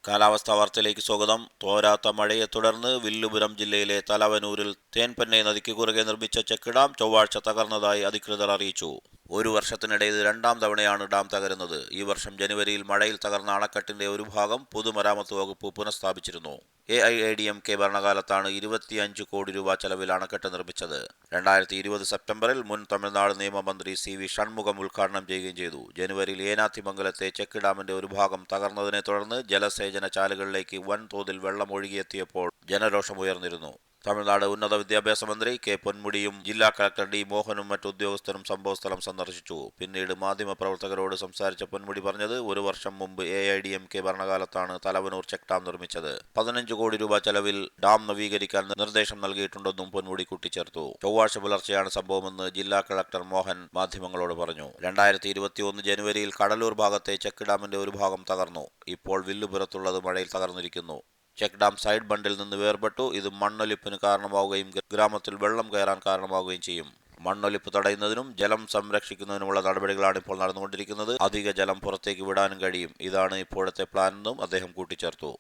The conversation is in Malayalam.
കാലാവസ്ഥാ വാർത്തയിലേക്ക് സ്വാഗതം. തോരാത്ത മഴയെ തുടർന്ന് വില്ലുപുരം ജില്ലയിലെ തലവനൂരിൽ തേൻപന്നൈ നദിക്ക് കുറുകെ നിർമ്മിച്ച ചെക്ക് ഡാം ചൊവ്വാഴ്ച തകർന്നതായി അധികൃതർ അറിയിച്ചു. ഒരു വർഷത്തിനിടെ ഇത് രണ്ടാം തവണയാണ് ഡാം തകരുന്നത്. ഈ വർഷം ജനുവരിയിൽ മഴയിൽ തകർന്ന അണക്കെട്ടിന്റെ ഒരു ഭാഗം പൊതുമരാമത്ത് വകുപ്പ് പുനഃസ്ഥാപിച്ചിരുന്നു. AIADMK ഭരണകാലത്താണ് 25 കോടി രൂപ ചെലവിൽ അണക്കെട്ട് നിർമ്മിച്ചത്. 2020 സെപ്റ്റംബറിൽ മുൻ തമിഴ്നാട് നിയമമന്ത്രി CV ഷൺമുഖം ഉദ്ഘാടനം ചെയ്യുകയും ചെയ്തു. ജനുവരിയിൽ ഏനാത്തി മംഗലത്തെ ചെക്ക് ഡാമിന്റെ ഒരു ഭാഗം തകർന്നതിനെ തുടർന്ന് ജലസേചന ചാലുകളിലേക്ക് വൻതോതിൽ വെള്ളം ഒഴുകിയെത്തിയപ്പോൾ ജനരോഷമുയർന്നിരുന്നു. തമിഴ്നാട് ഉന്നത വിദ്യാഭ്യാസ മന്ത്രി K. പൊന്മുടിയും ജില്ലാ കളക്ടർ D. മോഹനും മറ്റു ഉദ്യോഗസ്ഥരും സംഭവസ്ഥലം സന്ദർശിച്ചു. പിന്നീട് മാധ്യമപ്രവർത്തകരോട് സംസാരിച്ച പൊന്മുടി പറഞ്ഞത്, ഒരു വർഷം മുമ്പ് AIADMK ഭരണകാലത്താണ് തലവനൂർ ചെക്ക് ഡാം നിർമ്മിച്ചത്. 15 കോടി രൂപ ചെലവിൽ ഡാം നവീകരിക്കാൻ നിർദ്ദേശം നൽകിയിട്ടുണ്ടെന്നും പൊന്മുടി കൂട്ടിച്ചേർത്തു. ചൊവ്വാഴ്ച പുലർച്ചെയാണ് സംഭവമെന്ന് ജില്ലാ കളക്ടർ മോഹൻ മാധ്യമങ്ങളോട് പറഞ്ഞു. 2021 ജനുവരിയിൽ കടലൂർ ഭാഗത്തെ ചെക്ക് ഡാമിന്റെ ഒരു ഭാഗം തകർന്നു. ഇപ്പോൾ വില്ലുപുരത്തുള്ളത് മഴയിൽ തകർന്നിരിക്കുന്നു. ചെക്ക് ഡാം സൈഡ് ബണ്ടിൽ നിന്ന് വേർപെട്ടു. ഇത് മണ്ണൊലിപ്പിന് കാരണമാവുകയും ഗ്രാമത്തിൽ വെള്ളം കയറാൻ കാരണമാവുകയും ചെയ്യും. മണ്ണൊലിപ്പ് തടയുന്നതിനും ജലം സംരക്ഷിക്കുന്നതിനുമുള്ള നടപടികളാണ് ഇപ്പോൾ നടന്നുകൊണ്ടിരിക്കുന്നത്. അധിക ജലം പുറത്തേക്ക് വിടാനും കഴിയും. ഇതാണ് ഇപ്പോഴത്തെ പ്ലാനെന്നും അദ്ദേഹം കൂട്ടിച്ചേർത്തു.